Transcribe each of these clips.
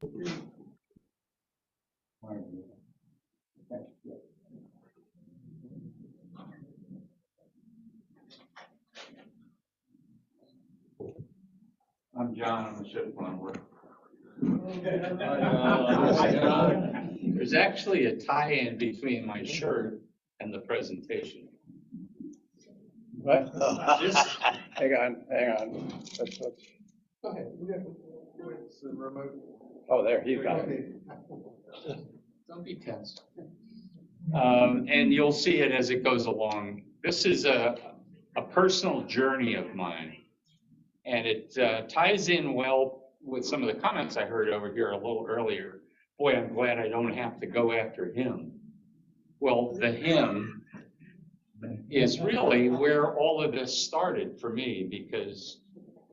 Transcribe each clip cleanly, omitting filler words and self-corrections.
I'm John, I'm a ship plumber. There's actually a tie-in between my shirt and the presentation. What? Just, Hang on. Let's. Go ahead. It's the remote. Oh, there, he's got it. don't be tense. And you'll see it as it goes along. This is a personal journey of mine. And it ties in well with some of the comments I heard over here a little earlier. Boy, I'm glad I don't have to go after him. Well, the him is really where all of this started for me, because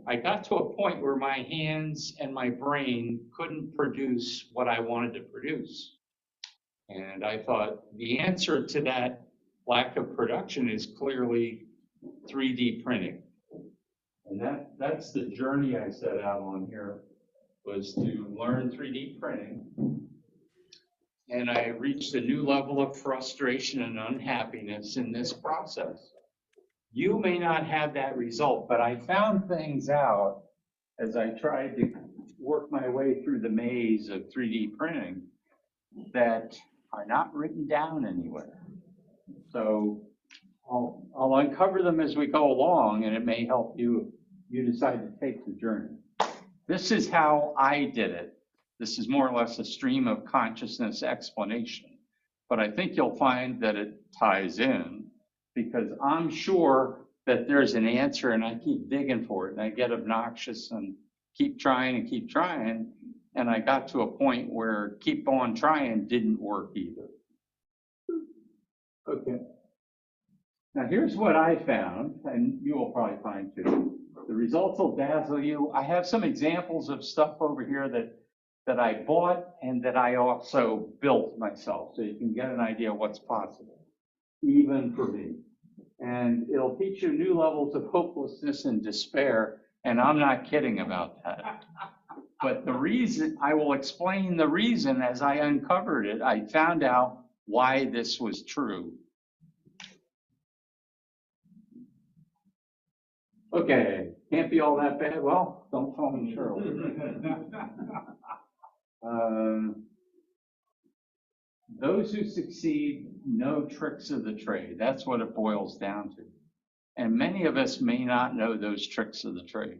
I got to a point where my hands and my brain couldn't produce what I wanted to produce. And I thought the answer to that lack of production is clearly 3D printing. And that's the journey I set out on here, was to learn 3D printing. And I reached a new level of frustration and unhappiness in this process. You may not have that result, but I found things out as I tried to work my way through the maze of 3D printing that are not written down anywhere. So I'll uncover them as we go along, and it may help you decide to take the journey. This is how I did it. This is more or less a stream of consciousness explanation, but I think you'll find that it ties in, because I'm sure that there's an answer and I keep digging for it and I get obnoxious and keep trying, and I got to a point where keep on trying didn't work either. Okay. Now here's what I found, and you will probably find too. The results will dazzle you. I have some examples of stuff over here that I bought and that I also built myself, so you can get an idea of what's possible, even for me. And it'll teach you new levels of hopelessness and despair, and I'm not kidding about that. But the reason, I will explain the reason as I uncovered it. I found out why this was true. Okay, can't be all that bad. Well, don't call me Shirley. Those who succeed know tricks of the trade. That's what it boils down to. And many of us may not know those tricks of the trade.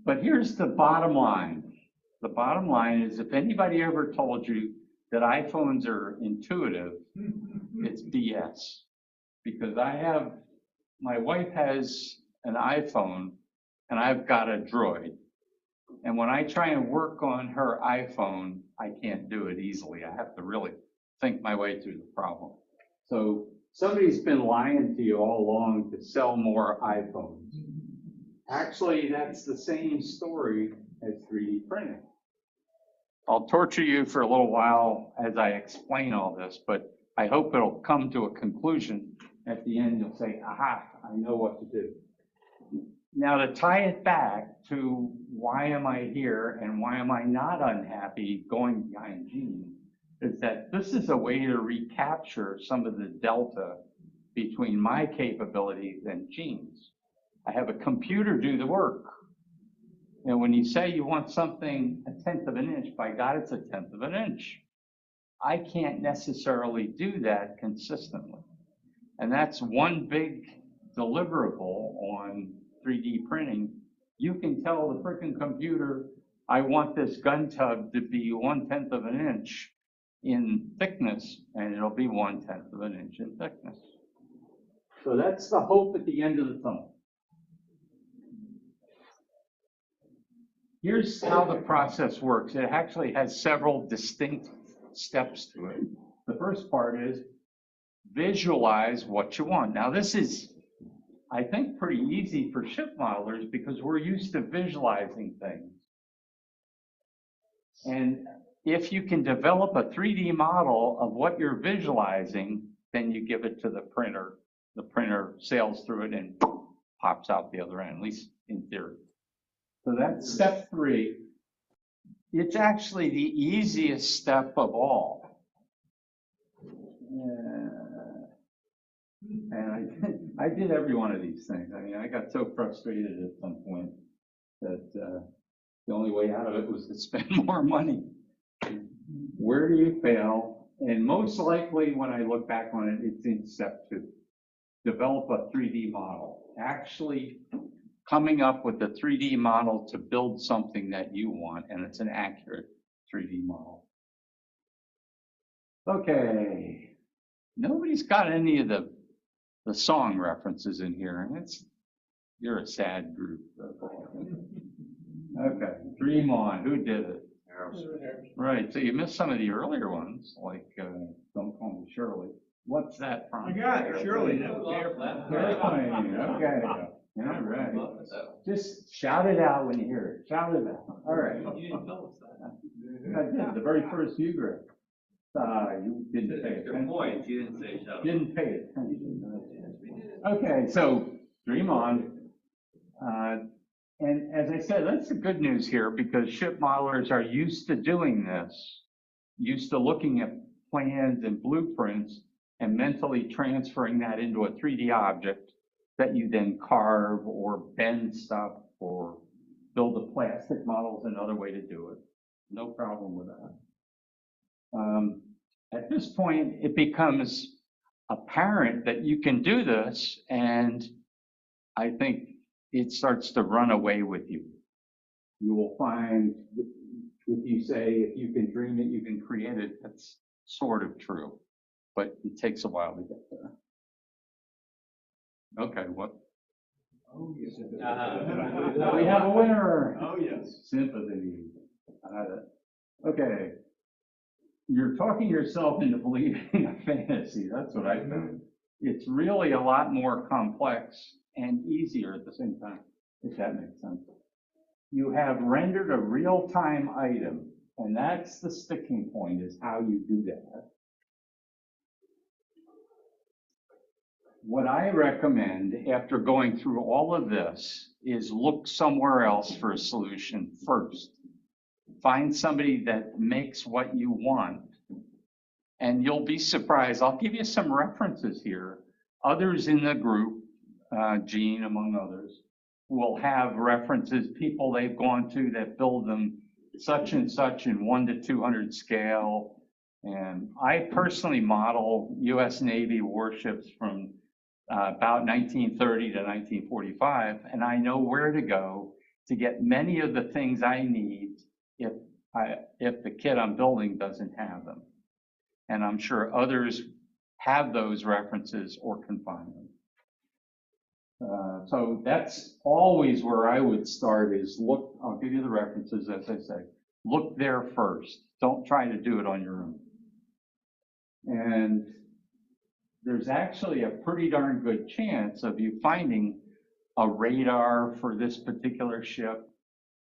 But here's the bottom line. The bottom line is, if anybody ever told you that iPhones are intuitive, it's BS. Because my wife has an iPhone and I've got a Droid. And when I try and work on her iPhone, I can't do it easily. I have to really think my way through the problem. So somebody's been lying to you all along to sell more iPhones. Actually, that's the same story as 3D printing. I'll torture you for a little while as I explain all this, but I hope it'll come to a conclusion. At the end, you'll say, aha, I know what to do. Now, to tie it back to why am I here and why am I not unhappy going behind genes, is that this is a way to recapture some of the delta between my capabilities and genes. I have a computer do the work. And when you say you want something 1/10 of an inch, by God, it's 1/10 of an inch. I can't necessarily do that consistently. And that's one big deliverable on 3D printing. You can tell the freaking computer, I want this gun tub to be 1/10 of an inch in thickness, and it'll be 1/10 of an inch in thickness. So that's the hope at the end of the tunnel. Here's how the process works. It actually has several distinct steps to it. The first part is visualize what you want. Now this is, I think, pretty easy for ship modelers because we're used to visualizing things. And if you can develop a 3D model of what you're visualizing, then you give it to the printer. The printer sails through it and pops out the other end, at least in theory. So that's step 3. It's actually the easiest step of all. And I did every one of these things. I mean, I got so frustrated at some point that the only way out of it was to spend more money. Where do you fail? And most likely, when I look back on it, it's in step 2. Develop a 3D model. Actually coming up with a 3D model to build something that you want, and it's an accurate 3D model. Okay, nobody's got any of the song references in here, and you're a sad group. Okay, Dream On, who did it? Right, so you missed some of the earlier ones, like Don't Call Me Shirley. What's that from? I got it, Shirley. Airplane, okay. Yeah, right. Just shout it out when you hear it. Shout it out. All right. You didn't tell us that. I did, the very first Ugress. You didn't pay attention. Points, you didn't say shout. Didn't pay attention. Okay, so Dream On. And as I said, that's the good news here, because ship modelers are used to doing this, used to looking at plans and blueprints and mentally transferring that into a 3D object that you then carve or bend stuff or build a plastic model is another way to do it. No problem with that. At this point, it becomes apparent that you can do this, and I think it starts to run away with you. You will find if you say, if you can dream it, you can create it, that's sort of true, but it takes a while to get there. Okay, what? Oh, yes. We have a winner. Oh, yes. Sympathy. Okay. You're talking yourself into believing a fantasy. That's what I think. It's really a lot more complex and easier at the same time, if that makes sense. You have rendered a real-time item, and that's the sticking point, is how you do that. What I recommend after going through all of this is look somewhere else for a solution first. Find somebody that makes what you want, and you'll be surprised. I'll give you some references here. Others in the group, Gene among others, will have references, people they've gone to that build them such and such in 1 to 200 scale. And I personally model US Navy warships from about 1930 to 1945, and I know where to go to get many of the things I need if the kit I'm building doesn't have them. And I'm sure others have those references or can find them. So that's always where I would start, is look, I'll give you the references as I say, look there first. Don't try to do it on your own. And there's actually a pretty darn good chance of you finding a radar for this particular ship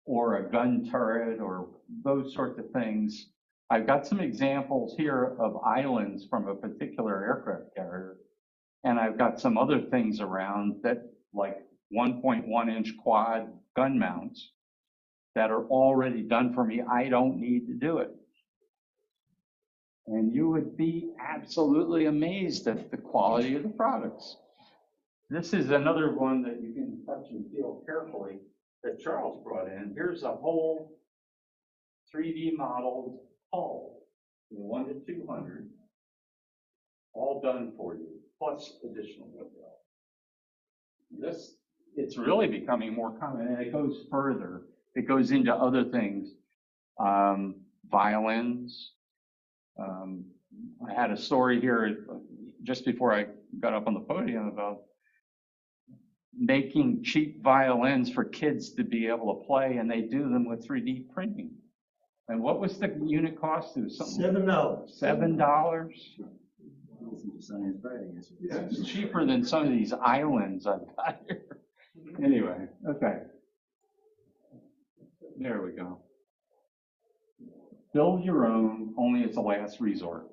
or a gun turret or those sorts of things. I've got some examples here of islands from a particular aircraft carrier, and I've got some other things around that, like 1.1-inch quad gun mounts that are already done for me. I don't need to do it. And you would be absolutely amazed at the quality of the products. This is another one that you can touch and feel carefully that Charles brought in. Here's a whole 3D modeled hull, 1 to 200, all done for you, plus additional detail. It's really becoming more common, and it goes further. It goes into other things, violins. I had a story here just before I got up on the podium about making cheap violins for kids to be able to play, and they do them with 3D printing. And what was the unit cost? It was something $7. $7? Yeah. It's cheaper than some of these islands I've got here. Anyway, okay. There we go. Build your own, only as a last resort.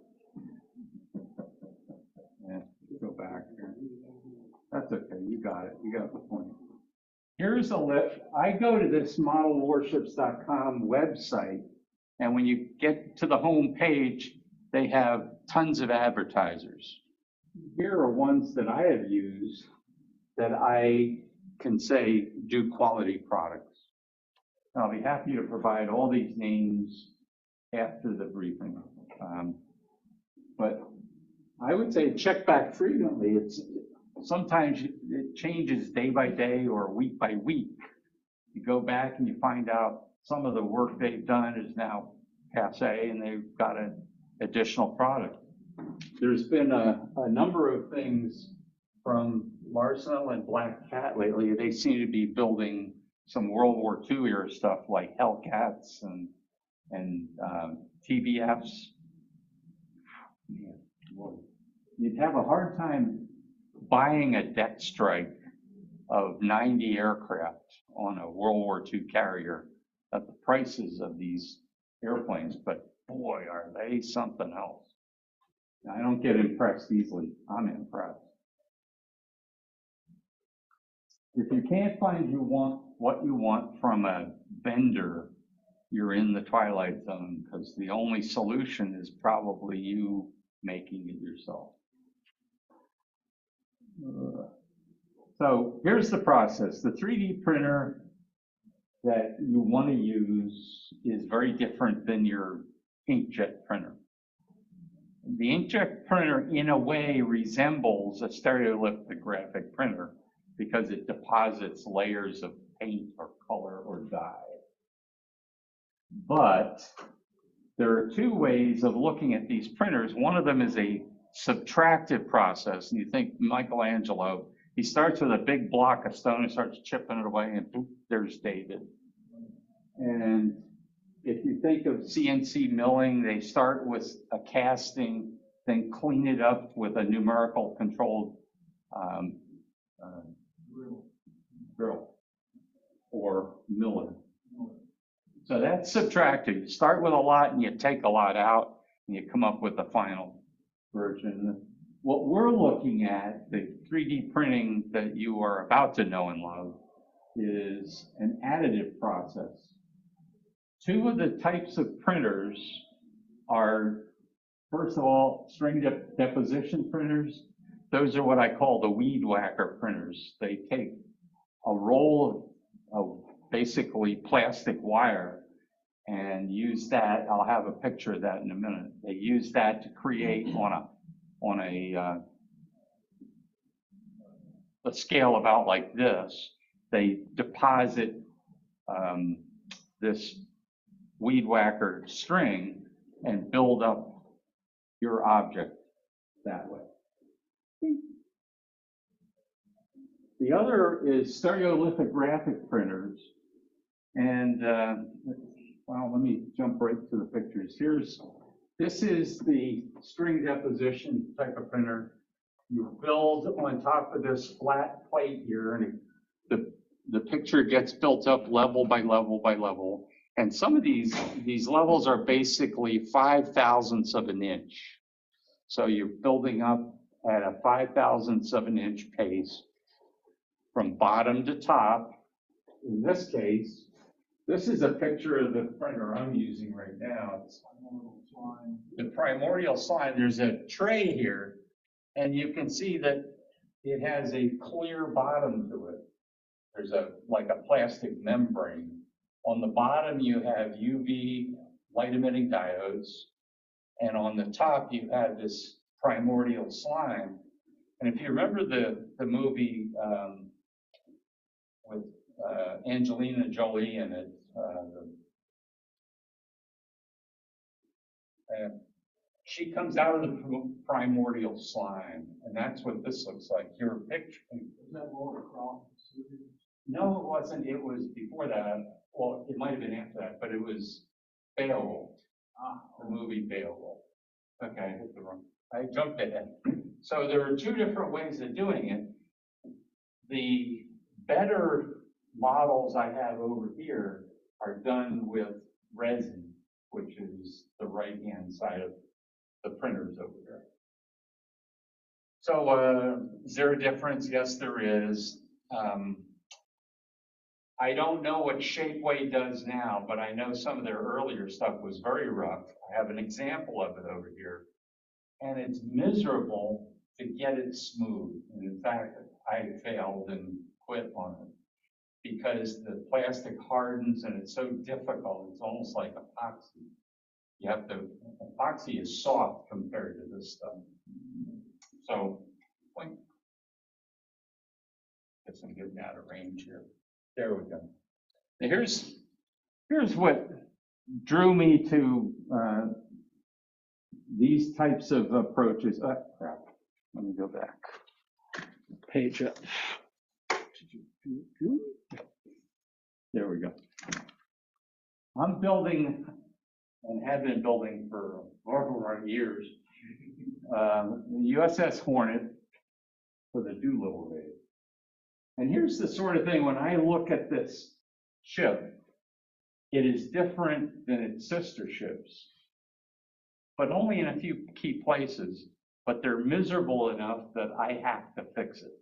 Yeah, go back here. That's okay, you got it. You got the point. Here's a list. I go to this modelwarships.com website, and when you get to the home page, they have tons of advertisers. Here are ones that I have used that I can say do quality products. I'll be happy to provide all these names after the briefing. But I would say check back frequently. Sometimes it changes day by day or week by week. You go back and you find out some of the work they've done is now passé and they've got an additional product. There's been a number of things from Larsenal and Black Cat lately. They seem to be building some World War II era stuff like Hellcats and TBFs. You'd have a hard time buying a deck strike of 90 aircraft on a World War II carrier at the prices of these airplanes, but boy, are they something else. I don't get impressed easily. I'm impressed. If you can't find what you want from a vendor, you're in the twilight zone, because the only solution is probably you making it yourself. So here's the process. The 3D printer that you want to use is very different than your inkjet printer. The inkjet printer, in a way, resembles a stereolithographic printer because it deposits layers of paint or color or dye. But there are two ways of looking at these printers. One of them is a subtractive process, and you think Michelangelo, he starts with a big block of stone and starts chipping it away, and boop, there's David. And if you think of CNC milling, they start with a casting, then clean it up with a numerical controlled drill or miller. So that's subtractive. You start with a lot and you take a lot out and you come up with the final version. What we're looking at, the 3D printing that you are about to know and love, is an additive process. Two of the types of printers are, first of all, string deposition printers. Those are what I call the weed whacker printers. They take a roll of basically plastic wire and use that. I'll have a picture of that in a minute. They use that to create on a scale about like this. They deposit this weed whacker string and build up your object that way. The other is stereolithographic printers. And well, let me jump right to the pictures. This is the string deposition type of printer. You build on top of this flat plate here, and the picture gets built up level by level by level. And some of these levels are basically 5/1000ths of an inch. So you're building up at a 5/1000ths of an inch pace from bottom to top. In this case, this is a picture of the printer I'm using right now. It's the primordial slime. There's a tray here, and you can see that it has a clear bottom to it. There's like a plastic membrane. On the bottom, you have UV light-emitting diodes, and on the top, you have this primordial slime. And if you remember the movie with Angelina Jolie in it, she comes out of the primordial slime, and that's what this looks like. Your picture. Is that Laura Croft? No, it wasn't. It was before that. Well, it might have been after that, but it was Beowulf. The movie Beowulf. Okay, I hit the wrong. I jumped ahead. So there are two different ways of doing it. The better models I have over here are done with resin, which is the right-hand side of the printers over there. So is there a difference? Yes, there is. I don't know what Shapeway does now, but I know some of their earlier stuff was very rough. I have an example of it over here. And it's miserable to get it smooth. And in fact, I failed and quit on it because the plastic hardens and it's so difficult. It's almost like epoxy. You have to, epoxy is soft compared to this stuff. So, like, guess I'm getting out of range here. There we go. Now here's what drew me to these types of approaches. Oh, crap. Let me go back. Page up. There we go. I'm building and have been building for over years the USS Hornet for the Doolittle raid. And here's the sort of thing, when I look at this ship, it is different than its sister ships, but only in a few key places, but they're miserable enough that I have to fix it.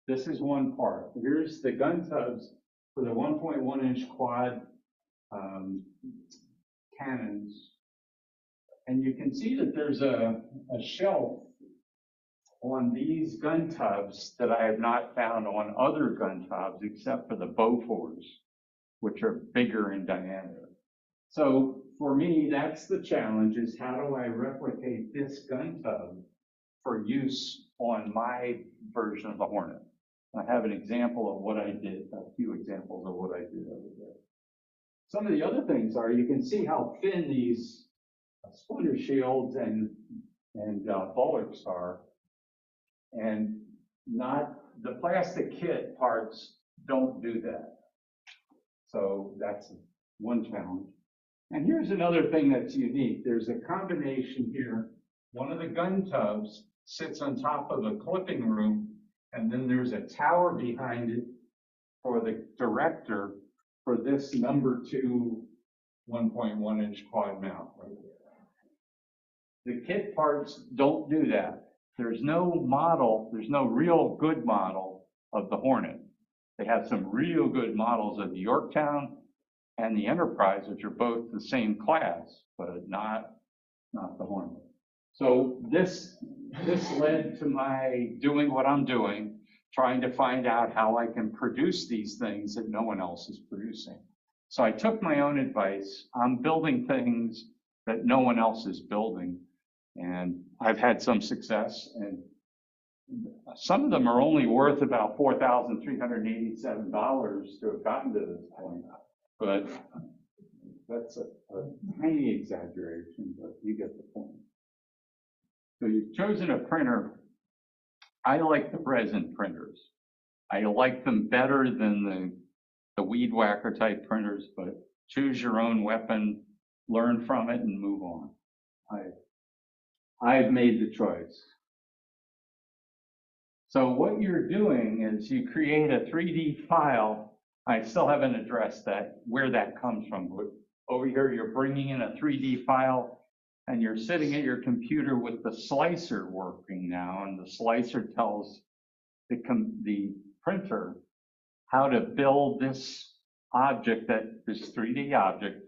This is one part. Here's the gun tubs for the 1.1-inch quad cannons. And you can see that there's a shelf on these gun tubs that I have not found on other gun tubs except for the Bofors, which are bigger in diameter. So for me, that's the challenge, is how do I replicate this gun tub for use on my version of the Hornet? I have an example of what I did, a few examples of what I did over there. Some of the other things are, you can see how thin these splinter shields and bullets are, and not the plastic kit parts don't do that. So that's one challenge. And here's another thing that's unique. There's a combination here. One of the gun tubs sits on top of a clipping room, and then there's a tower behind it for the director for this number 2 1.1-inch quad mount right there. The kit parts don't do that. There's no model, there's no real good model of the Hornet. They have some real good models of the Yorktown and the Enterprise, which are both the same class, but not the Hornet. So this led to my doing what I'm doing, trying to find out how I can produce these things that no one else is producing. So I took my own advice. I'm building things that no one else is building, and I've had some success, and some of them are only worth about $4,387 to have gotten to this point, but that's a tiny exaggeration, but you get the point. So you've chosen a printer. I like the resin printers. I like them better than the weed whacker type printers, but choose your own weapon, learn from it, and move on. I've made the choice. So what you're doing is you create a 3D file. I still haven't addressed that, where that comes from. But over here, you're bringing in a 3D file, and you're sitting at your computer with the slicer working now, and the slicer tells the printer how to build this object, this 3D object,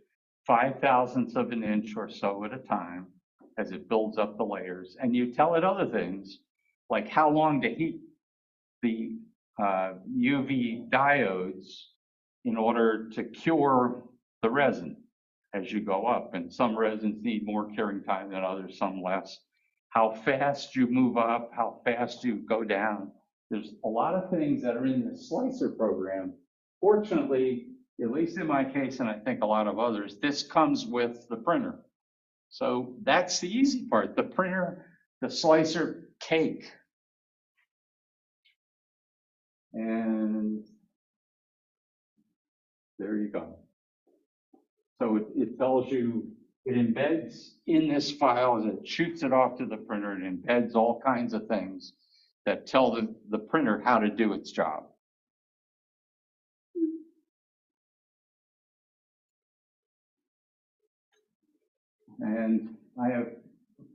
5/1000ths of an inch or so at a time as it builds up the layers. And you tell it other things, like how long to heat the UV diodes in order to cure the resin as you go up. And some resins need more curing time than others, some less. How fast you move up, how fast you go down. There's a lot of things that are in the slicer program. Fortunately, at least in my case, and I think a lot of others, this comes with the printer. So that's the easy part. The printer, the slicer cake. And there you go. So it tells you, it embeds in this file as it shoots it off to the printer. It embeds all kinds of things that tell the printer how to do its job. And I have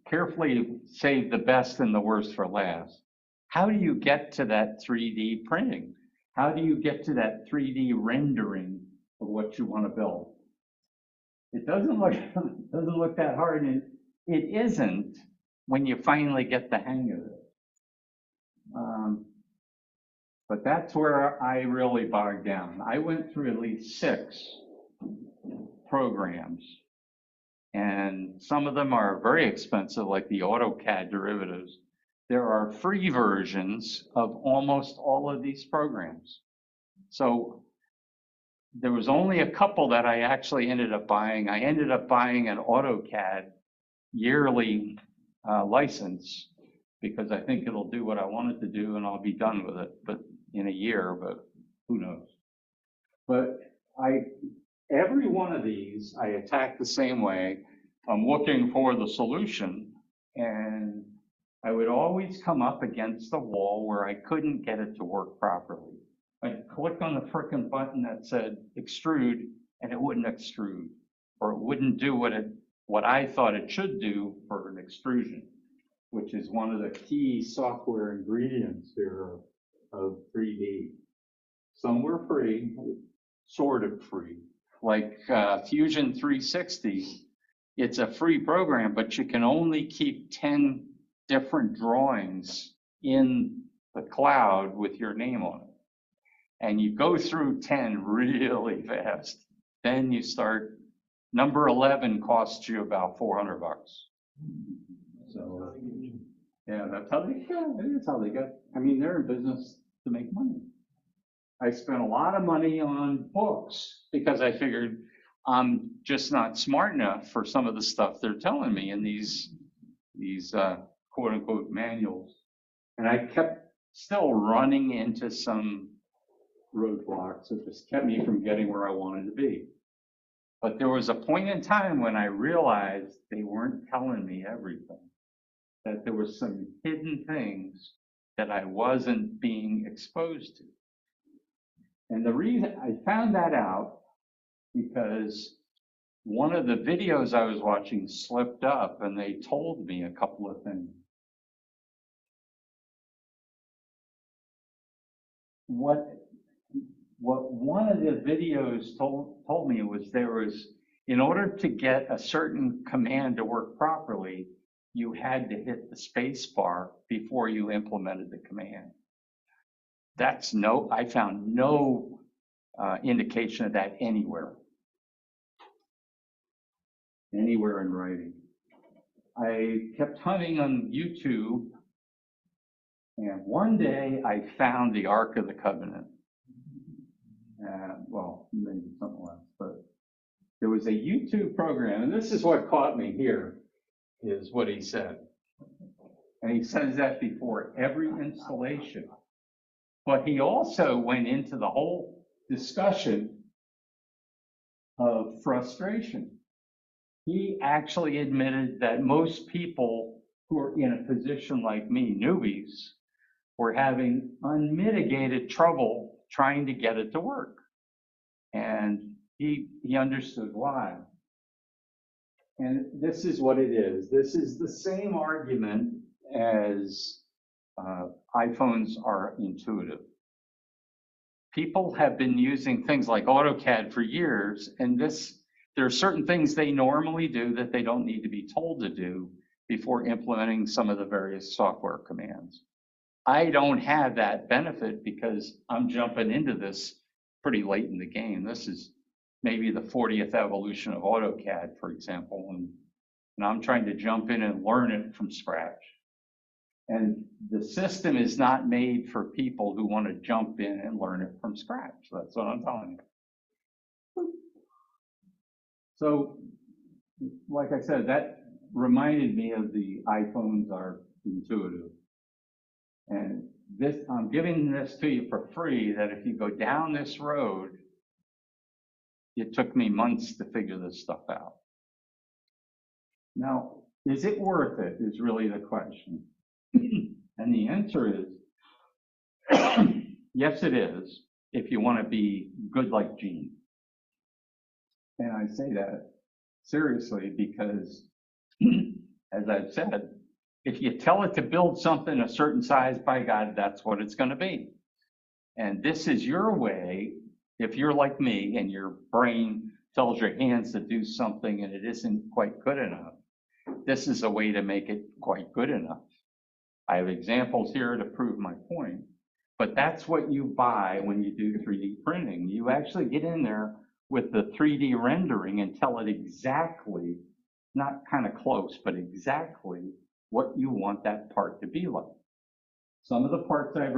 carefully saved the best and the worst for last. How do you get to that 3D printing? how do you get to that 3D rendering of what you want to build? It doesn't look that hard, and it isn't when you finally get the hang of it. But that's where I really bogged down. I went through at least 6 programs, and some of them are very expensive, like the AutoCAD derivatives. There are free versions of almost all of these programs. So there was only a couple that I actually ended up buying. I ended up buying an AutoCAD yearly license because I think it'll do what I want it to do and I'll be done with it, but in a year, but who knows. But every one of these I attack the same way. I'm looking for the solution, and I would always come up against the wall where I couldn't get it to work properly. I'd click on the frickin' button that said extrude, and it wouldn't extrude, or it wouldn't do what I thought it should do for an extrusion, which is one of the key software ingredients here of 3D. Some were free, sort of free, like Fusion 360. It's a free program, but you can only keep 10 different drawings in the cloud with your name on it. And you go through 10 really fast. Then you start, number 11 costs you about $400. So, yeah, that's how they go. It is how they go. I mean, they're in business to make money. I spent a lot of money on books because I figured I'm just not smart enough for some of the stuff they're telling me in these quote unquote manuals. And I kept still running into some roadblocks that just kept me from getting where I wanted to be. But there was a point in time when I realized they weren't telling me everything, that there were some hidden things that I wasn't being exposed to. And the reason I found that out because one of the videos I was watching slipped up and they told me a couple of things. What one of the videos told me was in order to get a certain command to work properly, you had to hit the space bar before you implemented the command. I found no indication of that anywhere in writing. I kept hunting on YouTube, and one day I found the Ark of the Covenant. Well, maybe something else, but there was a YouTube program, and this is what caught me here, is what he said. And he says that before every installation. But he also went into the whole discussion of frustration. He actually admitted that most people who are in a position like me, newbies, were having unmitigated trouble trying to get it to work. And he understood why. And this is what it is. This is the same argument as iPhones are intuitive. People have been using things like AutoCAD for years, and there are certain things they normally do that they don't need to be told to do before implementing some of the various software commands. I don't have that benefit because I'm jumping into this pretty late in the game. This is maybe the 40th evolution of AutoCAD, for example, and I'm trying to jump in and learn it from scratch. And the system is not made for people who want to jump in and learn it from scratch. That's what I'm telling you. So, like I said, that reminded me of the iPhones are intuitive. And I'm giving this to you for free, that if you go down this road, it took me months to figure this stuff out. Now, is it worth it is really the question. And the answer is, yes, it is, if you want to be good like Gene. And I say that seriously because, as I've said, if you tell it to build something a certain size, by God, that's what it's going to be. And this is your way, if you're like me and your brain tells your hands to do something and it isn't quite good enough, this is a way to make it quite good enough. I have examples here to prove my point, but that's what you buy when you do 3D printing. You actually get in there with the 3D rendering and tell it exactly, not kind of close, but exactly what you want that part to be like. Some of the parts I've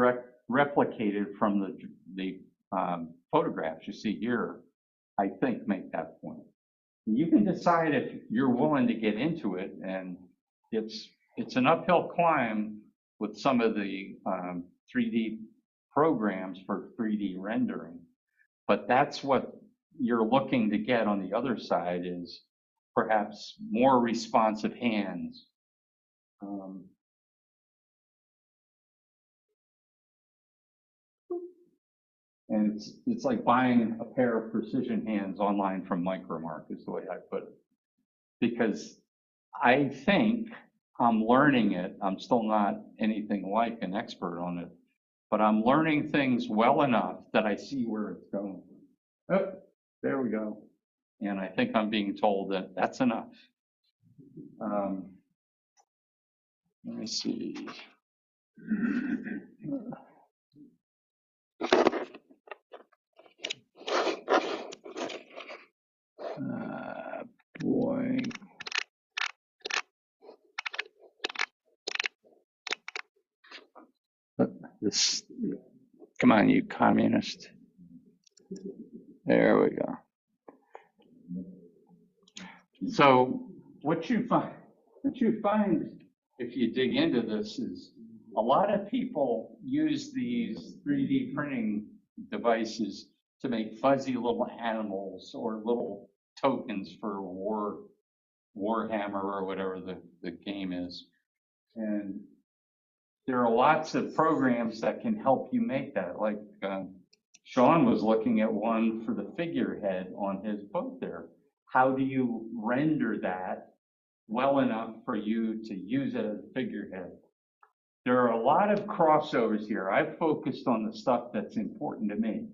replicated from the photographs you see here, I think make that point. You can decide if you're willing to get into it, and it's an uphill climb with some of the 3D programs for 3D rendering, but that's what you're looking to get on the other side is perhaps more responsive hands. And it's like buying a pair of precision hands online from Micromark is the way I put it. Because I think I'm learning it. I'm still not anything like an expert on it, but I'm learning things well enough that I see where it's going. Oh, there we go. And I think I'm being told that that's enough. Let me see. Boy. This, come on, you communist. There we go. So what you find if you dig into this is a lot of people use these 3D printing devices to make fuzzy little animals or little tokens for Warhammer or whatever the game is. And there are lots of programs that can help you make that. Like Sean was looking at one for the figurehead on his boat there. How do you render that well enough for you to use it as a figurehead? There are a lot of crossovers here. I've focused on the stuff that's important to me.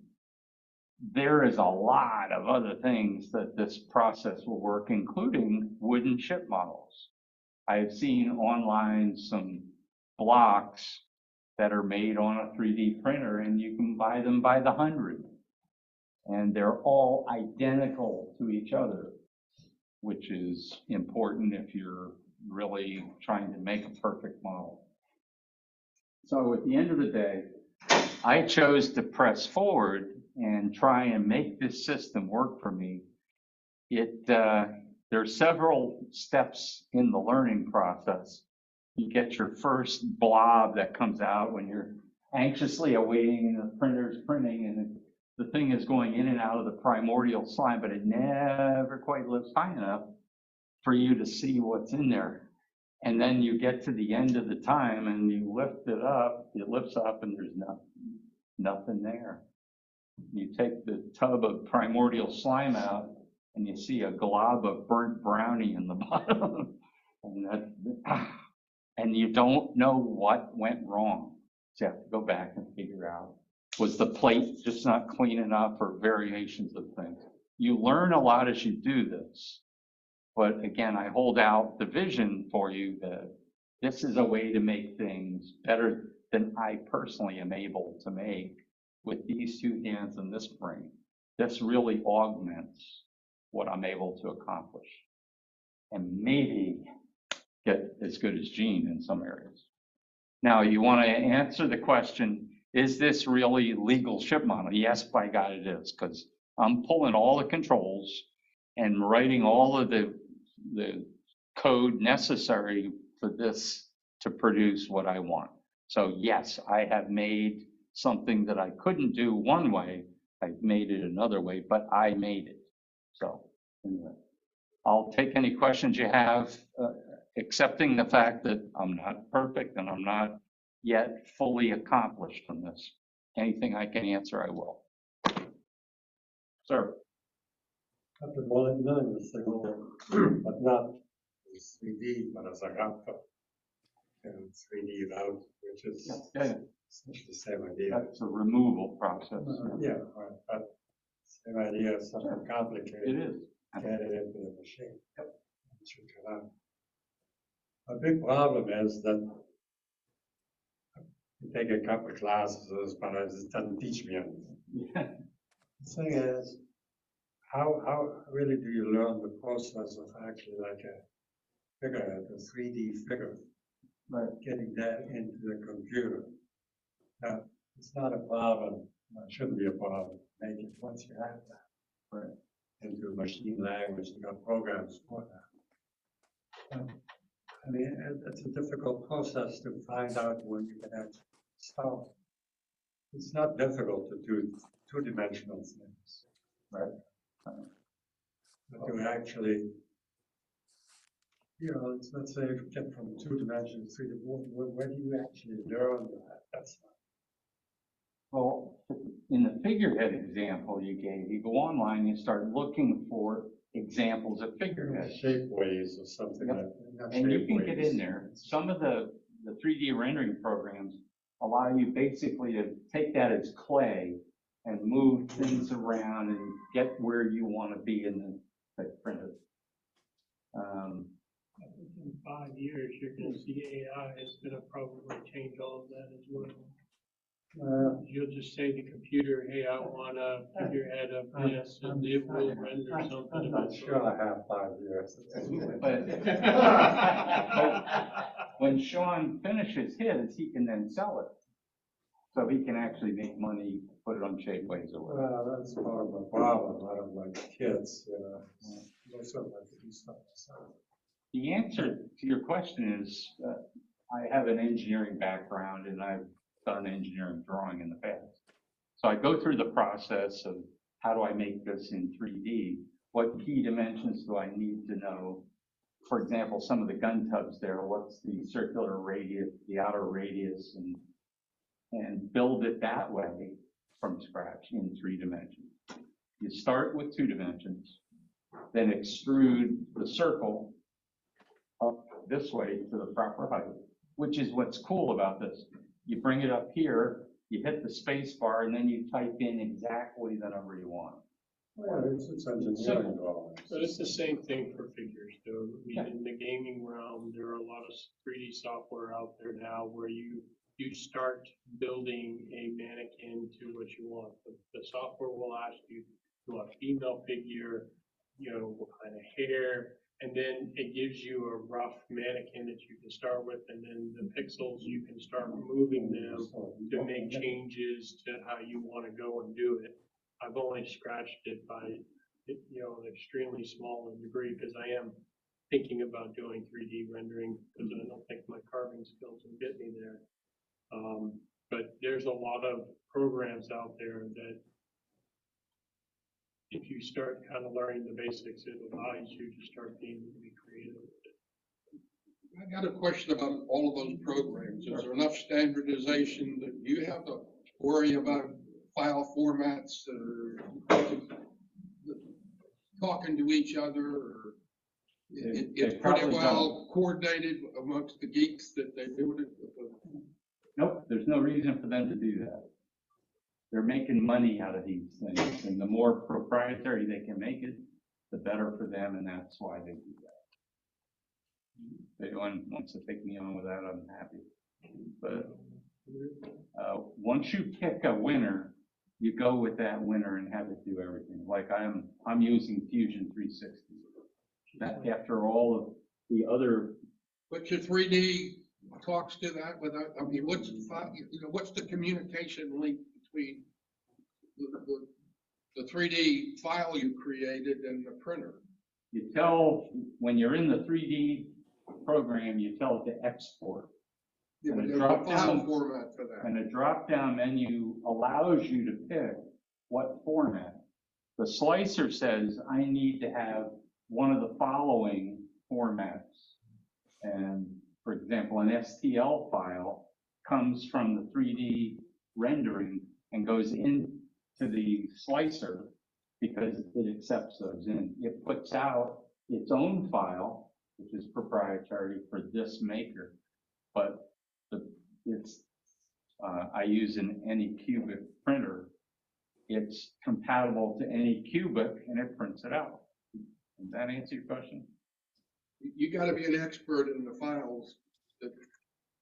There is a lot of other things that this process will work, including wooden ship models. I've seen online some blocks that are made on a 3D printer, and you can buy them by the 100. And they're all identical to each other, which is important if you're really trying to make a perfect model. So at the end of the day, I chose to press forward and try and make this system work for me. There are several steps in the learning process. You get your first blob that comes out when you're anxiously awaiting the printer's printing, and the thing is going in and out of the primordial slime, but it never quite lifts high enough for you to see what's in there. And then you get to the end of the time and you lift it up, it lifts up and there's nothing there. You take the tub of primordial slime out and you see a glob of burnt brownie in the bottom. And you don't know what went wrong. So you have to go back and figure out, was the plate just not clean enough, or variations of things? You learn a lot as you do this. But again, I hold out the vision for you that this is a way to make things better than I personally am able to make with these two hands and this brain. This really augments what I'm able to accomplish and maybe get as good as Gene in some areas. Now, you want to answer the question, is this really legal ship model? Yes, by God it is, because I'm pulling all the controls and writing all of the code necessary for this to produce what I want. So yes, I have made something that I couldn't do one way. I made it another way, but I made it. So anyway, I'll take any questions you have, accepting the fact that I'm not perfect and I'm not yet fully accomplished in this. Anything I can answer, I will. Sir. After learning this thing all, but not as 3D, but as a GAPTA and 3D route, which is It's the same idea. That's a removal process. Yeah, right, but same idea, something It complicated, is. get it into the machine. It should come out. A big problem is that you take a couple of classes, but it doesn't teach me anything. Yeah. The thing is, how really do you learn the process of actually like a figure, a 3D figure? Right. Getting that into the computer. Now, it's not a problem, it shouldn't be a problem, make it once you have that. Right. Into machine language, you got programs for that. I mean, it's a difficult process to find out when you can actually start. It's not difficult to do two-dimensional things. Right. But to actually, you know, let's say you get from 2 dimensions to 3 dimensions, where do you actually learn that? That's Well, in the figurehead example you gave, you go online, you start looking for examples of figureheads. shape ways or something Yep. like that. Not And you shape can get ways. in there. Some of the 3D rendering programs allow you basically to take that as clay and move things around and get where you want to be in the printer. I think in 5 years, you're gonna see AI is gonna probably change all of that as well. You'll just say to the computer, hey, I want a figurehead of this, and it will render something. I'm not sure I have 5 years. But when Sean finishes his, he can then sell it. So he can actually make money, put it on Shapeways or whatever. Well, that's part of my problem. I don't like kids, you know. Most of them like to do stuff themselves. The answer to your question is, I have an engineering background and I've done engineering drawing in the past. So I go through the process of how do I make this in 3D? What key dimensions do I need to know? For example, some of the gun tubs there, what's the circular radius, the outer radius, and build it that way from scratch in 3 dimensions. You start with 2 dimensions, then extrude the circle up this way to the proper height, which is what's cool about this. You bring it up here, you hit the space bar, and then you type in exactly the number you want. Well, it's engineering drawings. But it's the same thing for figures, though. I mean, in the gaming realm, there are a lot of 3D software out there now where you start building a mannequin to what you want. The software will ask you, you want a female figure, you know, what kind of hair, and then it gives you a rough mannequin that you can start with, and then the pixels, you can start moving them to make changes to how you want to go and do it. I've only scratched it by, you know, an extremely small degree, because I am thinking about doing 3D rendering, because I don't think my carving skills will get me there. But there's a lot of programs out there that if you start kind of learning the basics, it allows you to start being able to be creative with it. I got a question about all of those programs. Is there enough standardization that you have to worry about file formats that are talking to each other? Or it's pretty probably well coordinated amongst the geeks that they do it? Nope, there's no reason for them to do that. They're making money out of these things, and the more proprietary they can make it, the better for them, and that's why they do that. If anyone wants to take me on with that, I'm happy. But once you pick a winner, you go with that winner and have it do everything. Like I'm using Fusion 360. That after all of the other. But your 3D talks to that without, I mean, what's the communication link between the 3D file you created and the printer? You tell, when you're in the 3D program, you tell it to export. Yeah, but And a there's a file drop-down- format for that. And a drop-down menu allows you to pick what format. The slicer says, I need to have one of the following formats. And for example, an STL file comes from the 3D rendering and goes into the slicer because it accepts those in. It puts out its own file, which is proprietary for this maker, but it's I use an Anycubic printer. It's compatible to Anycubic and it prints it out. Does that answer your question? You gotta be an expert in the files that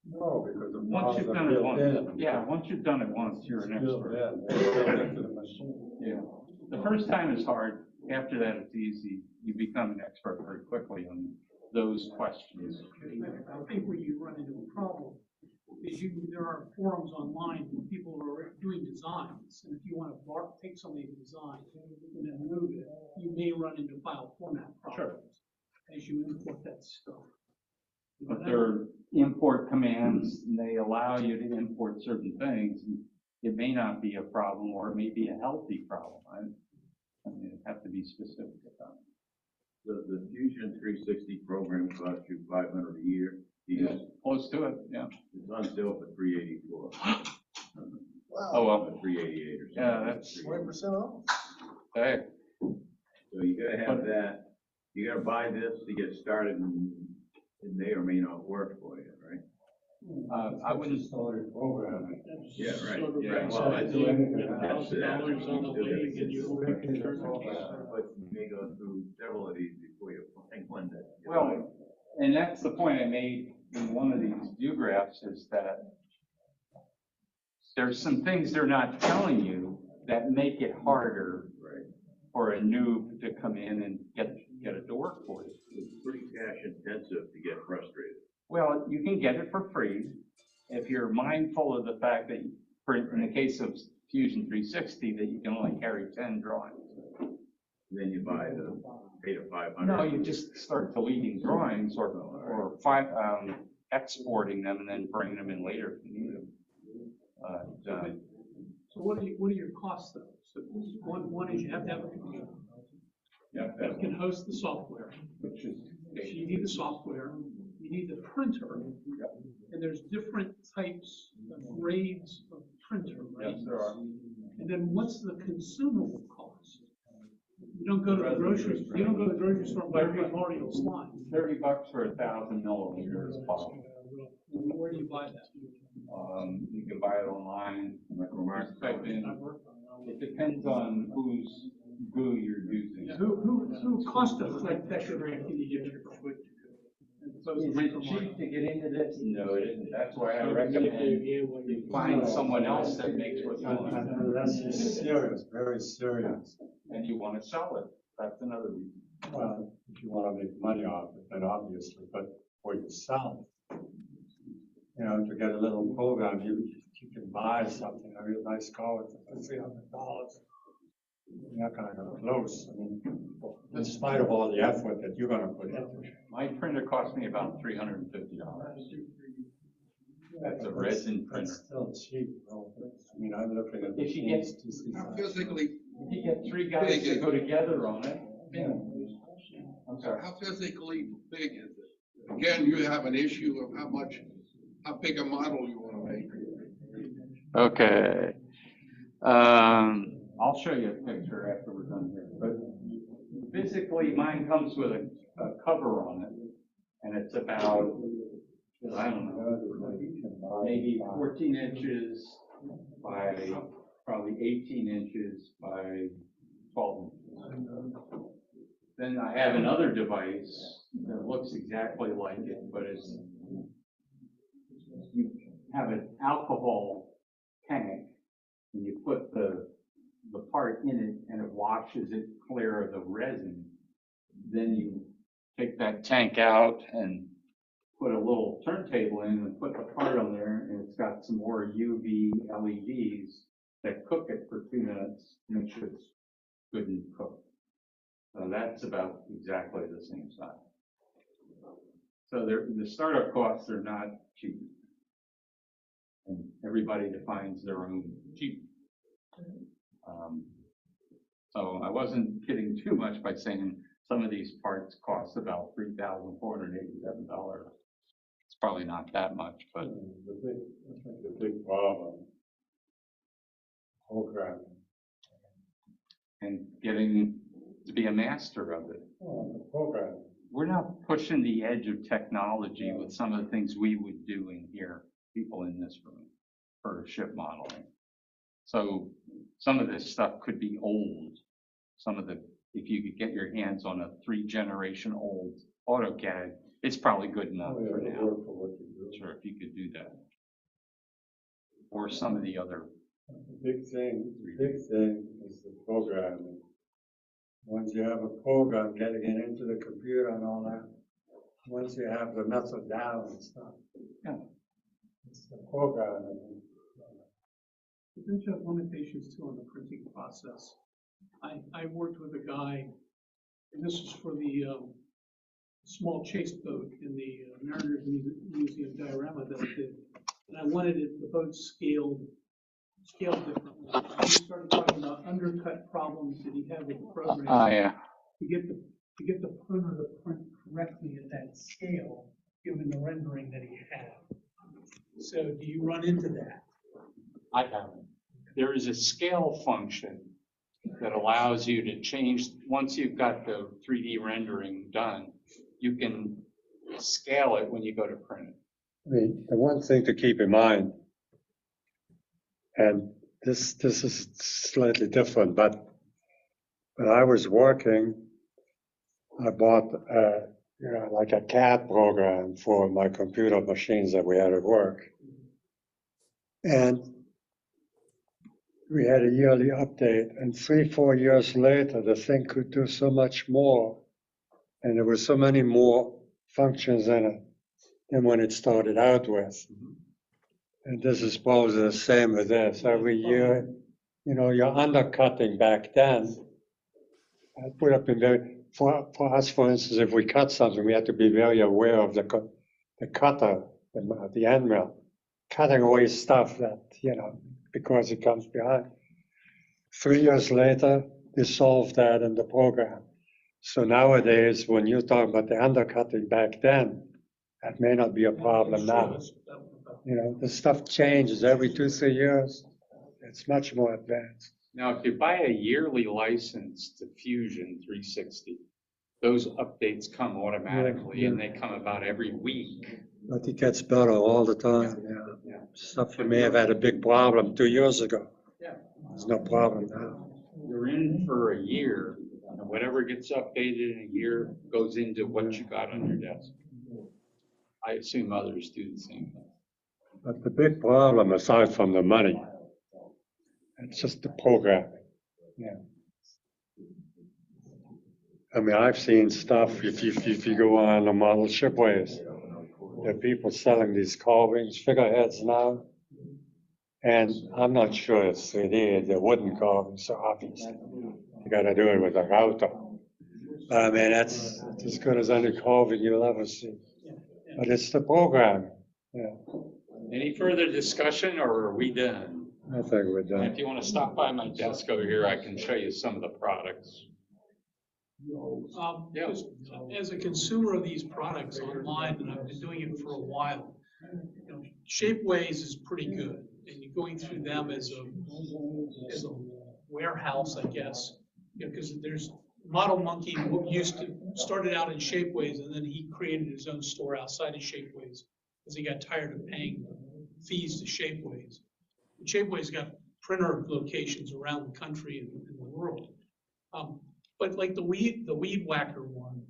No, because the Once files you've are done it built once, in. yeah, once you've done it once, you're an It's built expert. in, they're built into the machine. Yeah. The first time is hard. After that, it's easy. You become an expert very quickly on those questions. I think where you run into a problem is there are forums online where people are doing designs, and if you want to take somebody's design and then move it, you may run into file format problems as you import that stuff. But there are import commands, and they allow you to import certain things. And it may not be a problem, or it may be a healthy problem. I mean, it have to be specific about it. The Fusion 360 program costs you $500 a year. Yeah, close to it, yeah. It's on sale for $384. Oh, well, Or $388 or something. yeah, that's, 20% off. hey, So you gotta have that, you gotta buy this to get started, and it may or may not work for you, right? I wouldn't, Solid program. Yeah, right. Sort of Yeah, well, represents do anything. $1,000 on the league and you can turn the key. But you may go through several of these before you find one that. you well, like. and that's the point I made in one of these view graphs, is that there's some things they're not telling you that make it harder Right. for a noob to come in and get it to work for you. It's pretty cash intensive to get frustrated. Well, you can get it for free if you're mindful of the fact that, in the case of Fusion 360, that you can only carry 10 drawings. Then you buy the pay to 500. No, you just start deleting drawings or exporting them and then bringing them in later if you need them. So what are your costs though? So one is you have to have a computer that can host the software. Which is, So you need the software, you need the printer, and there's different types of grades of printer, right? yes, there are. And then what's the consumable cost? You don't go to the grocery store and buy a memorial slide. $30 for 1,000 milliliters bottle. Where do you buy that? You can buy it online. Just type in. It depends on whose glue you're using. Who cost effectively can you get your foot? Is it cheap to get into this? No, it isn't. That's why I recommend you find someone else that makes what you want. Unless you're serious, very serious. And you want to sell it. That's another reason. Well, if you want to make money off it, then obviously, but for yourself, you know, to get a little program, you can buy something, a real nice car for $300. You're not gonna go close. I mean, in spite of all the effort that you're gonna put into it. My printer cost me about $350. That's a resin printer. That's still cheap, though. I mean, I'm looking at. If you get- how physically, If you get three guys to go together on it, I'm sorry. how physically big is it? Again, you have an issue of how big a model you wanna make. Okay. I'll show you a picture after we're done here, but physically mine comes with a cover on it, and it's about, I don't know, maybe 14 inches by probably 18 inches by 12 inches. Then I have another device that looks exactly like it, but you have an alcohol tank, and you put the part in it, and it washes it clear of the resin. Then you take that tank out and put a little turntable in and put the part on there, and it's got some more UV LEDs that cook it for 2 minutes, make sure it's good and cooked. So that's about exactly the same size. So the startup costs are not cheap. And everybody defines their own cheap. So I wasn't kidding too much by saying some of these parts cost about $3,487. It's probably not that much, but The big problem. Programming. and getting to be a master of it. Well, the programming. We're not pushing the edge of technology with some of the things we would do in here, people in this room. for ship modeling. So some of this stuff could be old. If you could get your hands on a 3-generation old AutoCAD, it's probably good enough for now. Sure, if you could do that. Or some of the other. Big thing is the programming. Once you have a program, getting it into the computer and all that, once you have the method down and stuff. Yeah. It's the programming. But don't you have limitations too on the printing process? I worked with a guy, and this was for the small chase boat in the Mariners Museum diorama that I did. And I wanted the boat scaled differently. We started talking about undercut problems that he had with the program. Yeah. To get the printer to print correctly at that scale, given the rendering that he had. So do you run into that? I haven't. There is a scale function that allows you to change, once you've got the 3D rendering done, you can scale it when you go to print it. I mean, the one thing to keep in mind, and this is slightly different, but when I was working, I bought like a CAD program for my computer machines that we had at work. And we had a yearly update, and 3-4 years later, the thing could do so much more, and there were so many more functions in it than when it started out with. And this is probably the same with this. Every year, you're undercutting back then. I put up in there, for us, for instance, if we cut something, we had to be very aware of the cutter, the end mill, cutting away stuff that, because it comes behind. 3 years later, they solved that in the program. So nowadays, when you talk about the undercutting back then, that may not be a problem now. The stuff changes every 2-3 years. It's much more advanced. Now, if you buy a yearly license to Fusion 360, those updates come automatically, and they come about every week. But it gets better all the time. Yeah. Stuff you may have had a big problem 2 years ago. Yeah. There's no problem now. You're in for a year, and whatever gets updated in a year goes into what you got on your desk. I assume others do the same thing. But the big problem, aside from the money, it's just the programming. Yeah. I mean, I've seen stuff, if you go on the model shipways, there are people selling these carvings, figureheads now, and I'm not sure it's 3D, they're wooden carvings, so obviously you gotta do it with a router. I mean, that's as good as any carving you'll ever see. But it's the programming, yeah. Any further discussion, or are we done? I think we're done. If you want to stop by my desk over here, I can show you some of the products. Yeah. Just as a consumer of these products online, and I've been doing it for a while, Shapeways is pretty good, and you're going through them as a warehouse, I guess, because there's Model Monkey started out in Shapeways, and then he created his own store outside of Shapeways because he got tired of paying fees to Shapeways. And Shapeways got printer locations around the country and in the world. But like the weed whacker one,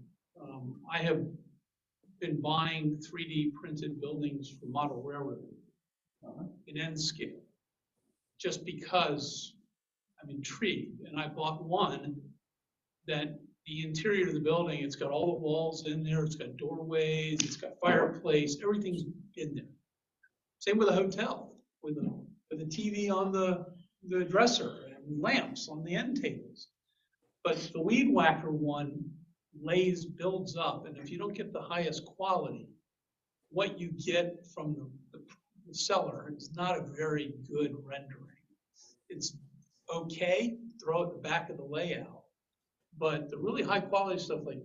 I have been buying 3D printed buildings for model railroad in N scale, just because I'm intrigued. And I bought one that the interior of the building, it's got all the walls in there, it's got doorways, it's got fireplace, everything's in there. Same with a hotel, with a TV on the dresser and lamps on the end tables. But the weed whacker one builds up, and if you don't get the highest quality, what you get from the seller is not a very good rendering. It's okay, throw it back of the layout, but the really high quality stuff like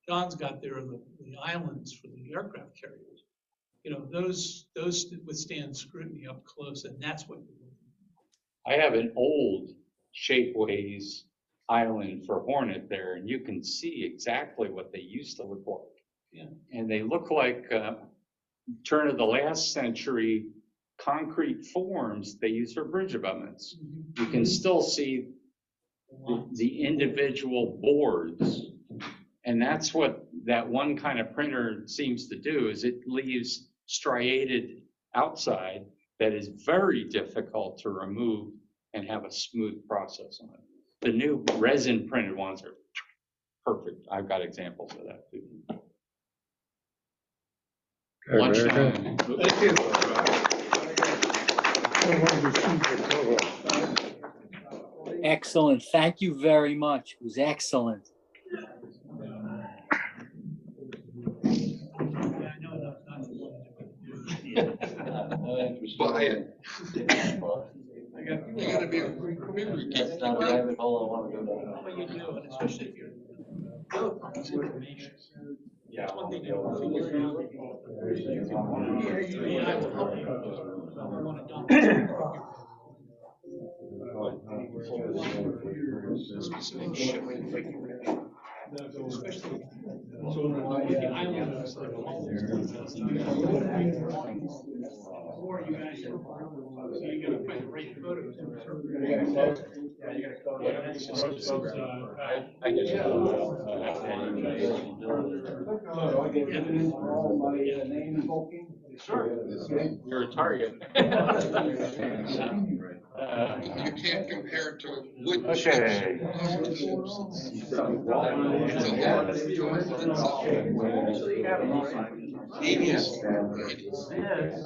John's got there, the islands for the aircraft carriers, those withstand scrutiny up close, and that's what you're looking for. I have an old Shapeways island for Hornet there, and you can see exactly what they used to look like. Yeah. And they look like turn of the last century concrete forms they use for bridge abutments. You can still see the individual boards. And that's what that one kind of printer seems to do, is it leaves striated outside that is very difficult to remove and have a smooth process on it. The new resin printed ones are perfect. I've got examples of that too. Lunchtime. Excellent. Thank you very much. It was excellent. Buy it. You gotta be a computer geek. That's not a rabbit hole I want to go down. Well, you do, and especially if you're, the other part is information. That's one thing you don't figure out. Yeah, I will help you. I want to dump it. Specific shit. Especially. The islanders, like, all those things. Or you guys, so you gotta find the right photos. I get it. You're a target. You can't compare it to wood chips. Okay. It's a lot. Genius. Yeah.